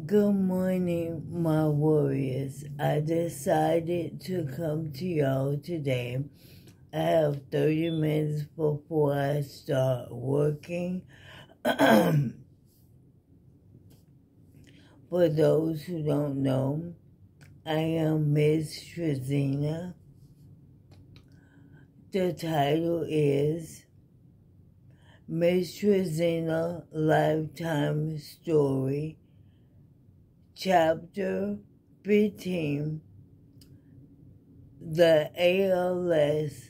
Good morning, my warriors. I decided to come to y'all today. I have 30 minutes before I start working. For those who don't know, I am Mz.TreZena. The title is Mz.TreZena Lifetime Story, Chapter 15, the ALS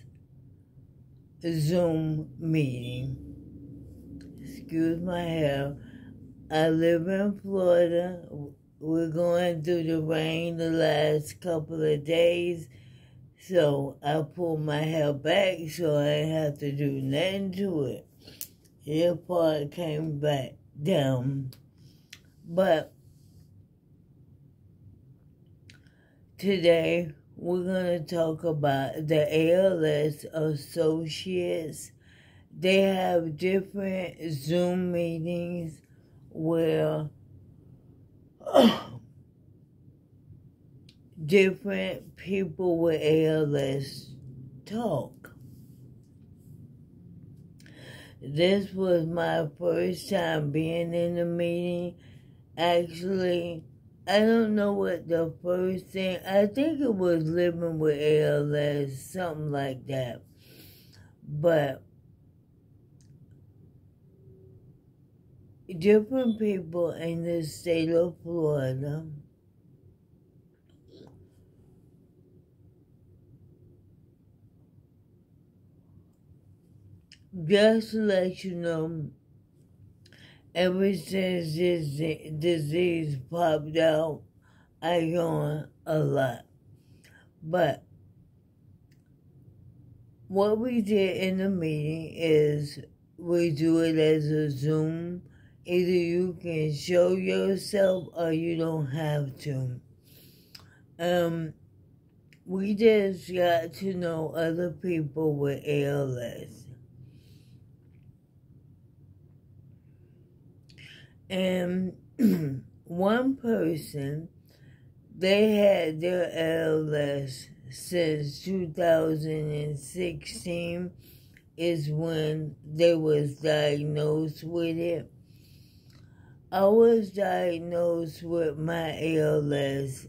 Zoom meeting. Excuse my hair. I live in Florida. We're going through the rain the last couple of days, so I pulled my hair back so I didn't have to do nothing to it. This part came back down. But today, we're going to talk about the ALS associates. They have different Zoom meetings where different people with ALS talk. This was my first time being in a meeting. Actually, I don't know what the first thing, I think it was living with ALS, something like that. But different people in the state of Florida just to let you know, ever since this disease popped out, I yawn a lot. But what we did in the meeting is we do it as a Zoom. Either you can show yourself or you don't have to. We just got to know other people with ALS. And one person, they had their ALS since 2016 is when they was diagnosed with it. I was diagnosed with my ALS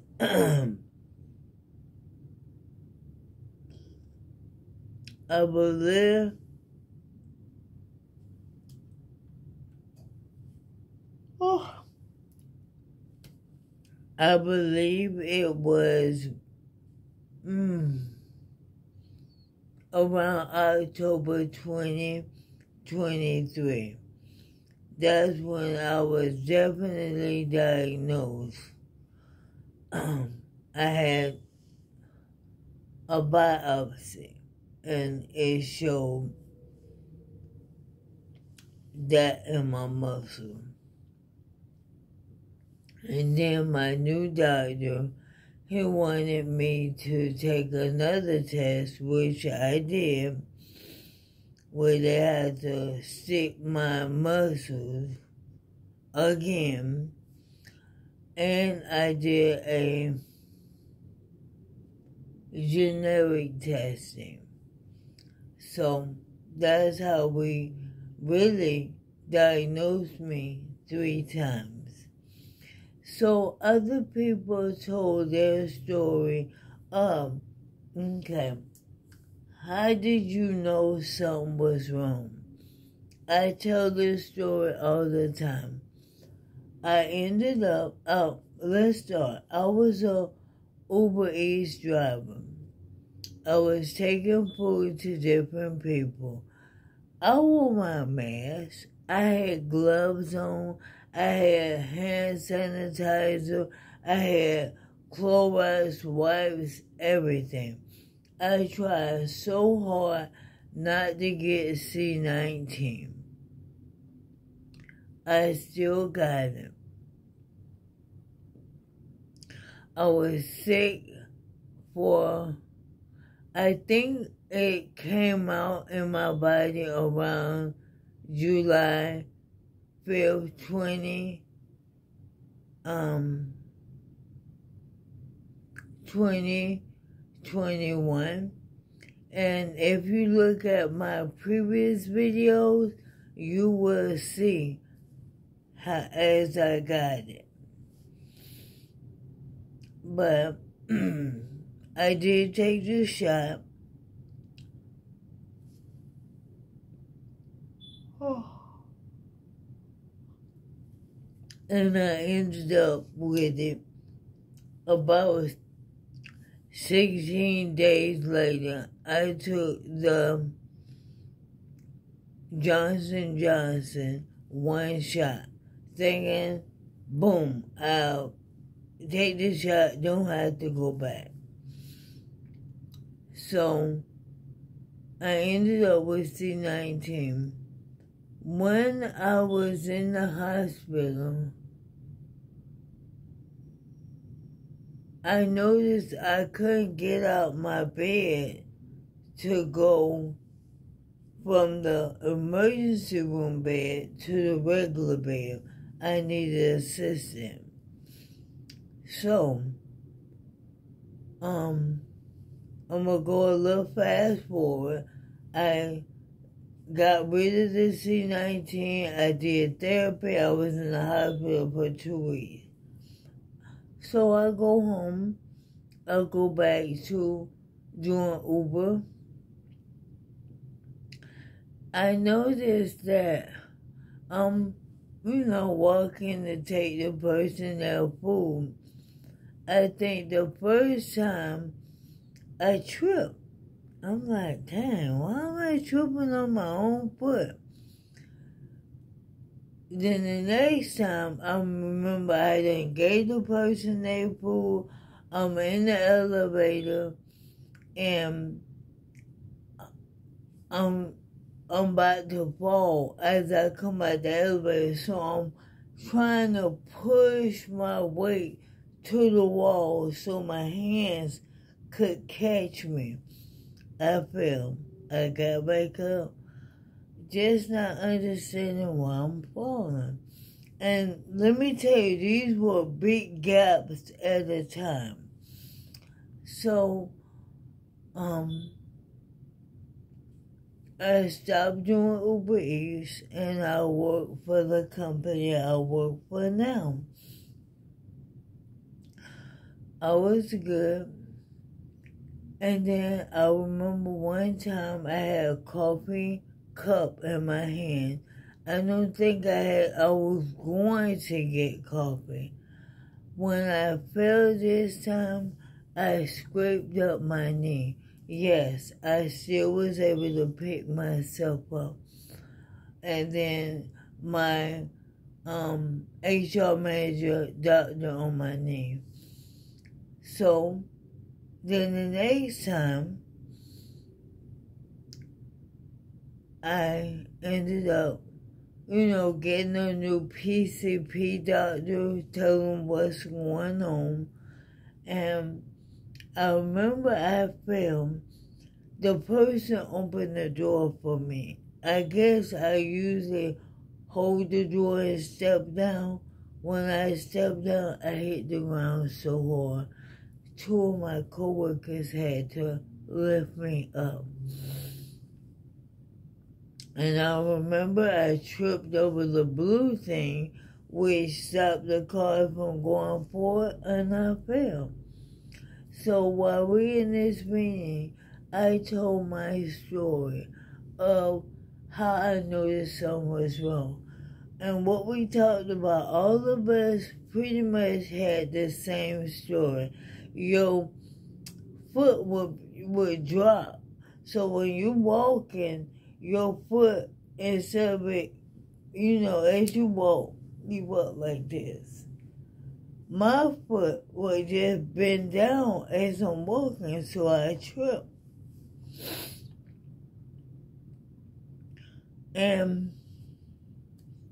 I believe it was around October 2023. That's when I was definitely diagnosed. I had a biopsy, and it showed that in my muscle. And then my new doctor, he wanted me to take another test, which I did, where they had to stick my muscles again. And I did a generic testing. So that's how we really diagnosed me 3 times. So other people told their story of, okay, how did you know something was wrong? I tell this story all the time. I ended up, let's start. I was a Uber Eats driver. I was taking food to different people. I wore my mask. I had gloves on. I had hand sanitizer. I had Clorox wipes, everything. I tried so hard not to get C-19. I still got it. I was sick for, I think it came out in my body around July 5th, 2021. And if you look at my previous videos, you will see how as I got it. But I did take the shot. And I ended up with it about 16 days later. I took the Johnson & Johnson one shot, thinking, boom, I'll take the shot, don't have to go back. So I ended up with C19. When I was in the hospital, I noticed I couldn't get out my bed to go from the emergency room bed to the regular bed. I needed assistance. So, I'm gonna go a little fast forward. I got rid of the C19. I did therapy. I was in the hospital for 2 weeks. So I go home. I go back to doing Uber. I noticed that I'm, walking to take the person their food. I think the first time I tripped. I'm like, dang, why am I tripping on my own foot? Then the next time, I remember I didn't give the person their food. I'm in the elevator, and I'm about to fall as I come out the elevator. So I'm trying to push my weight to the wall so my hands could catch me. I fell. I got back up, just not understanding why I'm falling. And let me tell you, these were big gaps at the time. So, I stopped doing Uber Eats and I work for the company I work for now. I was good. And then I remember one time I had a coffee cup in my hand. I don't think I was going to get coffee. When I fell this time, I scraped up my knee. Yes, I still was able to pick myself up. And then my HR manager doctor on my knee. So then the next time, I ended up, getting a new PCP doctor, telling him what's going on. And I remember I fell. The person opened the door for me. I guess I usually hold the door and step down. When I stepped down, I hit the ground so hard. 2 of my coworkers had to lift me up. And I remember I tripped over the blue thing, which stopped the car from going forward, and I fell. So while we're in this meeting, I told my story of how I noticed something was wrong. And what we talked about, all of us pretty much had the same story. Your foot would drop. So when you're walking, your foot, instead of it, as you walk like this. My foot would just bend down as I'm walking, so I tripped. And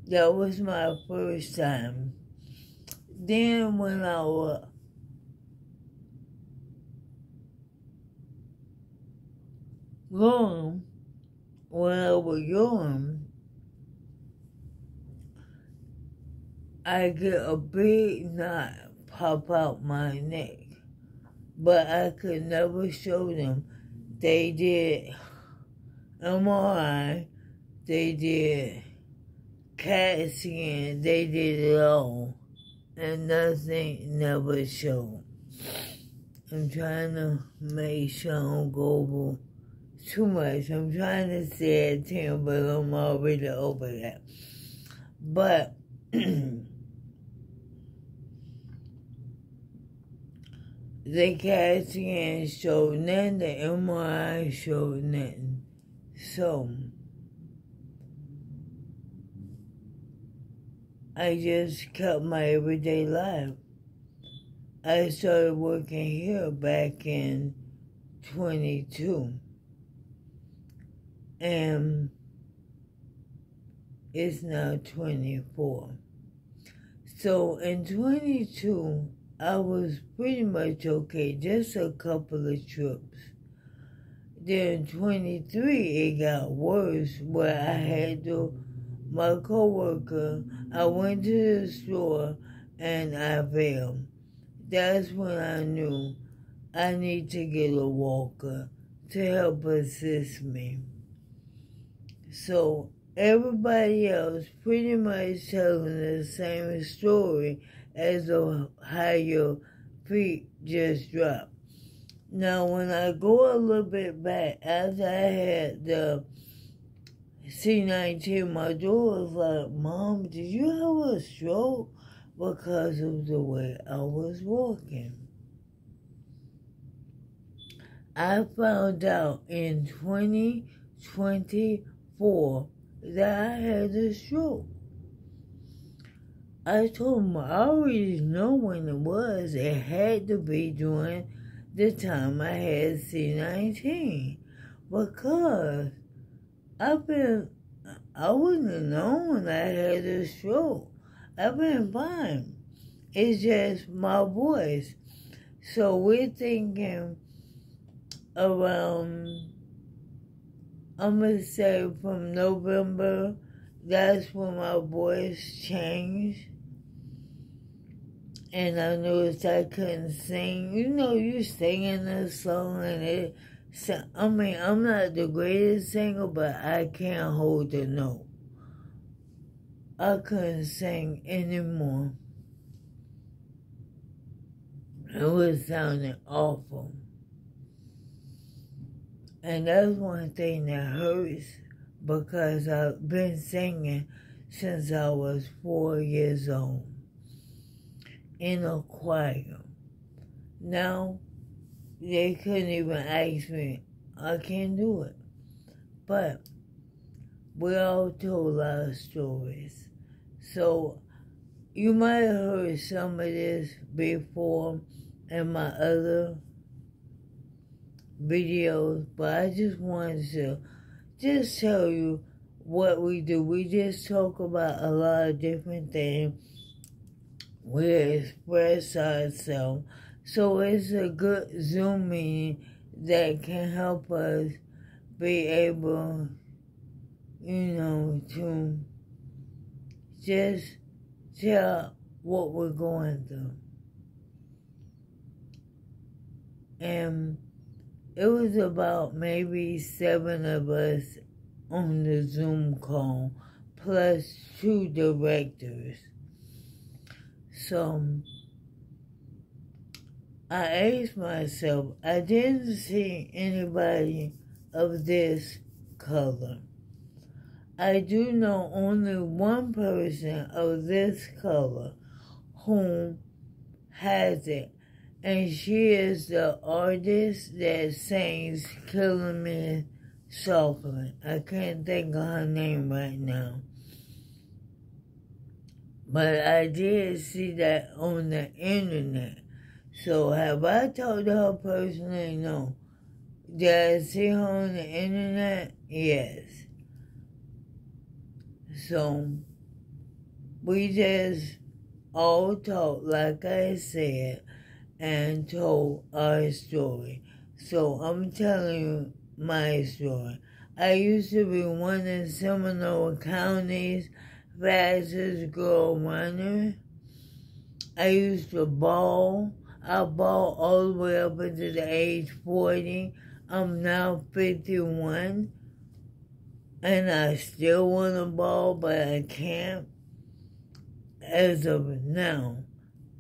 that was my first time. Then when I was young, I get a big knot pop out my neck. But I could never show them. They did MRI, they did CAT scan, they did it all, and nothing never showed. I'm trying to make sure I don't go over too much. I'm trying to stay at 10, but I'm already over that. But the CAT scan showed nothing, the MRI showed nothing. So, I just kept my everyday life. I started working here back in 22. And it's now 24. So in 22, I was pretty much okay, just a couple of trips. Then in 23, it got worse where I had my coworker, I went to the store and I fell. That's when I knew I need to get a walker to help assist me. So everybody else pretty much telling the same story as of how your feet just dropped. Now, when I go a little bit back, after I had the C19, my daughter was like, "Mom, did you have a stroke?" Because of the way I was walking. I found out in 2024 that I had a stroke. I told him I already know when it was. It had to be during the time I had C19 because I wouldn't have known I had a stroke. I've been fine. It's just my voice. So we're thinking around, I'm going to say from November, that's when my voice changed. And I noticed I couldn't sing. You know, you singing a song and I'm not the greatest singer, but I can't hold a note. I couldn't sing anymore. It was sounding awful. And that's one thing that hurts because I've been singing since I was 4 years old in a choir. Now, they couldn't even ask me. I can't do it. But we all told our stories. So you might have heard some of this before in my other videos, but I just wanted to just tell you what we do. We just talk about a lot of different things. We express ourselves. So it's a good Zoom meeting that can help us be able, to just tell what we're going through. And it was about maybe 7 of us on the Zoom call, plus 2 directors. So I asked myself, I didn't see anybody of this color. I do know only one person of this color who has it, and she is the artist that sings Killing Me Softly. I can't think of her name right now. But I did see that on the internet. So have I talked to her personally? No. Did I see her on the internet? Yes. So we just all talked, like I said, and told our story. So I'm telling you my story. I used to be one in Seminole counties fastest girl runner. I used to ball. I balled all the way up until the age 40. I'm now 51. And I still want to ball, but I can't as of now.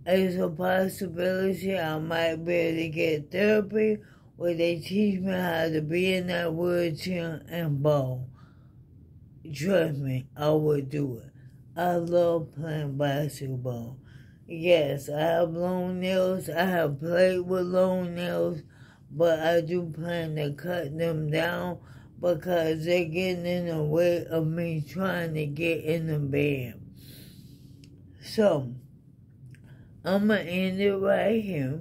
It's a possibility I might be able to get therapy where they teach me how to be in that wheelchair and ball. Trust me, I would do it. I love playing basketball. Yes, I have long nails. I have played with long nails, but I do plan to cut them down because they're getting in the way of me trying to get in the bed. So, I'm going to end it right here.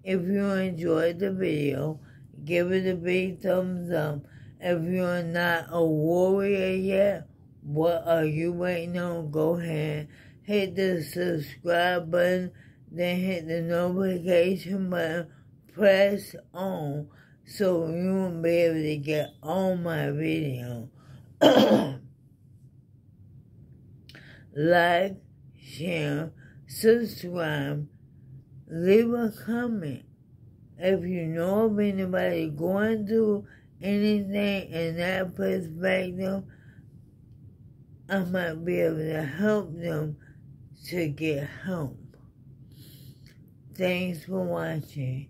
If you enjoyed the video, give it a big thumbs up. If you're not a warrior yet, what are you waiting on? Go ahead, hit the subscribe button, then hit the notification button, press on so you will be able to get all my videos. Like, share, subscribe, leave a comment. If you know of anybody going through anything in that perspective, I might be able to help them to get help. Thanks for watching.